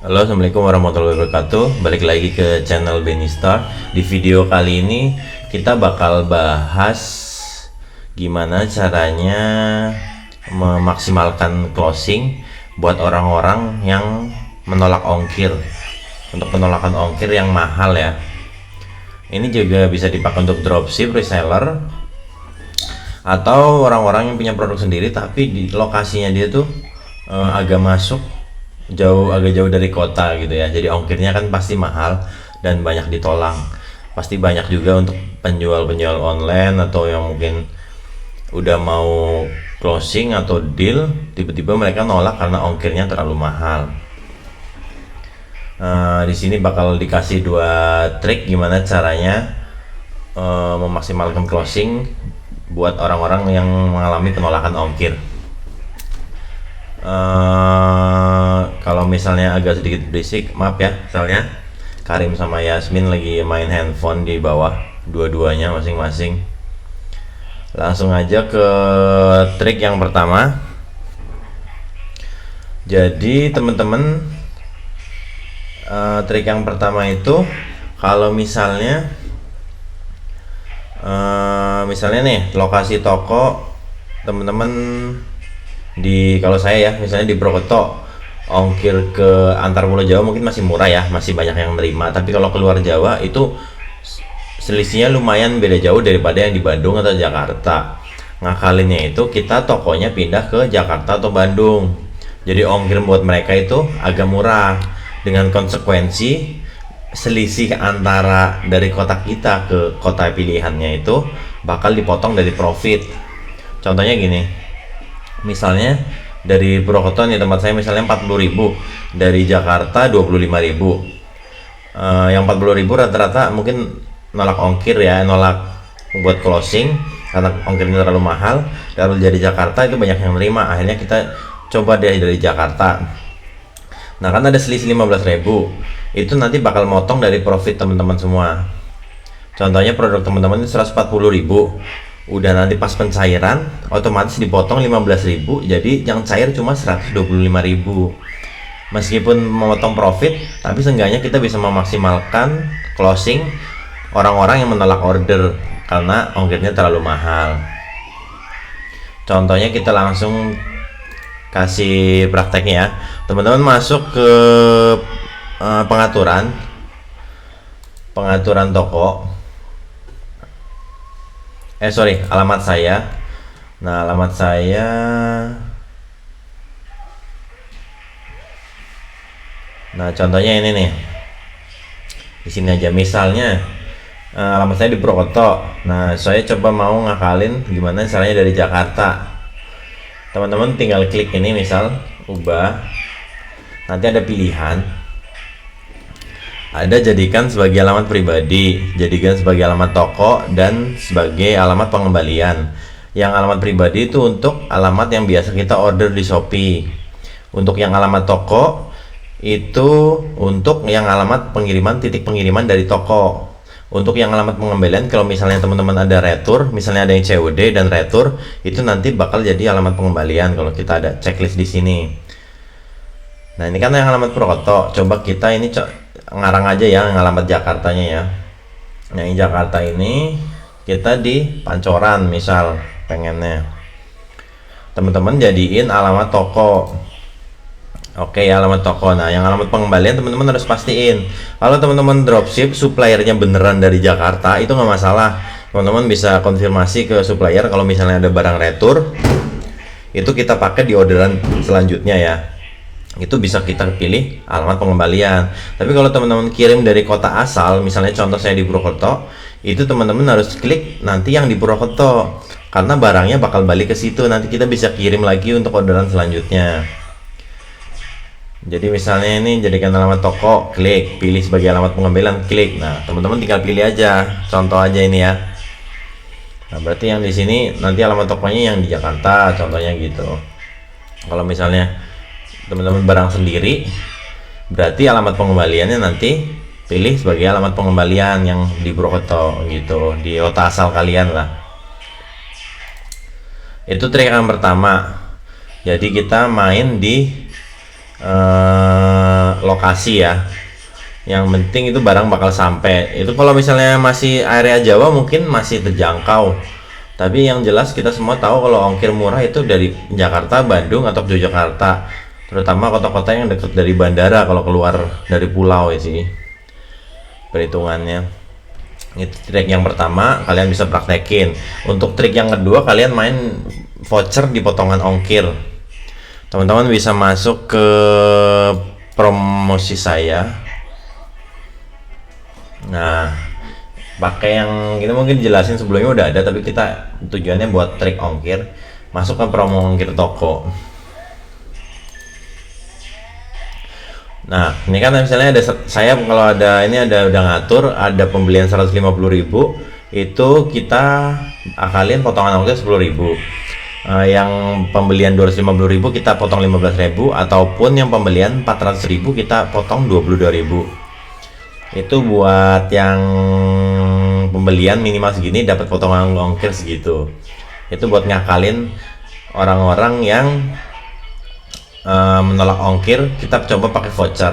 Halo, assalamualaikum warahmatullahi wabarakatuh. Balik lagi ke channel Benny Star. Di video kali ini kita bakal bahas gimana caranya memaksimalkan closing buat orang-orang yang menolak ongkir. Untuk penolakan ongkir yang mahal ya. Ini juga bisa dipakai untuk dropship, reseller, atau orang-orang yang punya produk sendiri tapi di lokasinya dia tuh agak agak jauh dari kota gitu ya, jadi ongkirnya kan pasti mahal dan banyak ditolak. Pasti banyak juga untuk penjual-penjual online atau yang mungkin udah mau closing atau deal, tiba-tiba mereka nolak karena ongkirnya terlalu mahal. Di sini bakal dikasih dua trik gimana caranya memaksimalkan closing buat orang-orang yang mengalami penolakan ongkir. Kalau misalnya agak sedikit berisik, maaf ya, soalnya Karim sama Yasmin lagi main handphone di bawah, dua-duanya masing-masing. Langsung aja ke trik yang pertama. Jadi teman-teman, trik yang pertama itu kalau misalnya nih lokasi toko teman-teman kalau saya ya misalnya di Purwokerto, ongkir ke antar pulau Jawa mungkin masih murah ya, masih banyak yang nerima. Tapi kalau keluar Jawa itu selisihnya lumayan beda jauh daripada yang di Bandung atau Jakarta. Ngakalinnya itu kita tokonya pindah ke Jakarta atau Bandung, jadi ongkir buat mereka itu agak murah, dengan konsekuensi selisih antara dari kota kita ke kota pilihannya itu bakal dipotong dari profit. Contohnya gini, misalnya dari Purwokerto nih tempat saya misalnya 40.000, dari Jakarta 25.000. Yang 40.000 rata-rata mungkin nolak ongkir ya, nolak buat closing karena ongkirnya terlalu mahal. Lalu dari Jakarta itu banyak yang menerima, akhirnya kita coba dari Jakarta. Nah kan ada selisih 15.000, itu nanti bakal motong dari profit teman-teman semua. Contohnya produk teman-teman itu 140.000, udah nanti pas pencairan otomatis dipotong 15.000, jadi yang cair cuma 125.000. Meskipun memotong profit, tapi seenggaknya kita bisa memaksimalkan closing orang-orang yang menolak order karena ongkirnya terlalu mahal. Contohnya kita langsung kasih prakteknya ya. Teman-teman masuk ke pengaturan toko, alamat saya. Nah alamat saya, nah contohnya ini nih, di sini aja misalnya alamat saya di Purwokerto. Nah saya coba mau ngakalin gimana caranya dari Jakarta. Teman-teman tinggal klik ini, misal ubah, nanti ada pilihan, ada jadikan sebagai alamat pribadi, jadikan sebagai alamat toko, dan sebagai alamat pengembalian. Yang alamat pribadi itu untuk alamat yang biasa kita order di Shopee. Untuk yang alamat toko itu untuk yang alamat pengiriman, titik pengiriman dari toko. Untuk yang alamat pengembalian, kalau misalnya teman-teman ada retur, misalnya ada yang COD dan retur, itu nanti bakal jadi alamat pengembalian kalau kita ada checklist di sini. Nah ini kan yang alamat Purwokerto, coba kita ini ngarang aja ya yang alamat Jakartanya ya. Nah yang Jakarta ini kita di Pancoran misal pengennya, teman-teman jadiin alamat toko. Oke ya, alamat toko. Nah yang alamat pengembalian teman-teman harus pastiin. Kalau teman-teman dropship suppliernya beneran dari Jakarta, itu nggak masalah, teman-teman bisa konfirmasi ke supplier kalau misalnya ada barang retur, itu kita pakai di orderan selanjutnya ya, itu bisa kita pilih alamat pengembalian. Tapi kalau teman-teman kirim dari kota asal, misalnya contoh saya di Purwokerto, itu teman-teman harus klik nanti yang di Purwokerto karena barangnya bakal balik ke situ, nanti kita bisa kirim lagi untuk orderan selanjutnya. Jadi misalnya ini jadikan alamat toko, klik, pilih sebagai alamat pengembalian, klik. Nah teman-teman tinggal pilih aja, contoh aja ini ya. Nah berarti yang di sini nanti alamat tokonya yang di Jakarta, contohnya gitu. Kalau misalnya teman-teman barang sendiri, berarti alamat pengembaliannya nanti pilih sebagai alamat pengembalian yang di Purwokerto gitu, di kota asal kalian lah. Itu trik yang pertama. Jadi kita main di lokasi lokasi ya. Yang penting itu barang bakal sampai. Itu kalau misalnya masih area Jawa mungkin masih terjangkau. Tapi yang jelas kita semua tahu kalau ongkir murah itu dari Jakarta, Bandung atau Yogyakarta. Terutama kota-kota yang dekat dari bandara kalau keluar dari pulau ya sih. Perhitungannya. Itu trik yang pertama, kalian bisa praktekin. Untuk trik yang kedua, kalian main voucher di potongan ongkir. Teman-teman bisa masuk ke promosi saya. Nah, pakai yang kita mungkin jelasin sebelumnya udah ada, tapi kita tujuannya buat trik ongkir. Masuk ke promo ongkir toko. Nah, ini kan misalnya ada saya kalau ada ini ada udah ngatur ada pembelian 150.000 itu kita akalin potongan ongkir 10.000. Yang pembelian 250.000 kita potong 15.000 ataupun yang pembelian 400.000 kita potong 22.000. Itu buat yang pembelian minimal segini dapat potongan ongkir segitu. Itu buat ngakalin orang-orang yang menolak ongkir. Kita coba pakai voucher.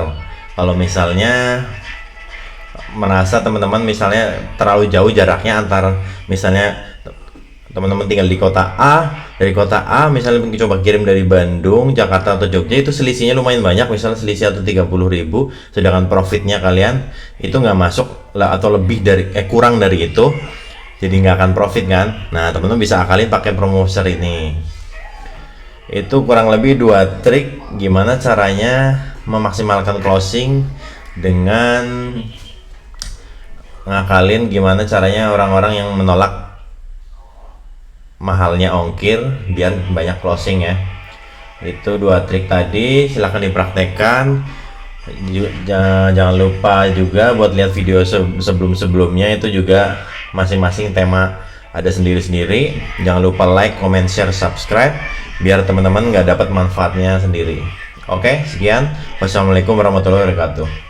Kalau misalnya merasa teman-teman misalnya terlalu jauh jaraknya antar, misalnya teman-teman tinggal di kota A, dari kota A misalnya coba kirim dari Bandung, Jakarta atau Jogja, itu selisihnya lumayan banyak, misalnya selisih atau 30.000, sedangkan profitnya kalian itu nggak masuk lah atau lebih dari kurang dari itu, jadi nggak akan profit kan. Nah, teman-teman bisa akalin pakai promoser ini. Itu kurang lebih 2 trik gimana caranya memaksimalkan closing dengan ngakalin gimana caranya orang-orang yang menolak mahalnya ongkir biar banyak closing ya. Itu 2 trik tadi, silahkan dipraktekkan. Jangan lupa juga buat lihat video sebelum-sebelumnya, itu juga masing-masing tema ada sendiri-sendiri. Jangan lupa like, comment, share, subscribe biar teman-teman nggak dapat manfaatnya sendiri. Oke, sekian. Wassalamualaikum warahmatullahi wabarakatuh.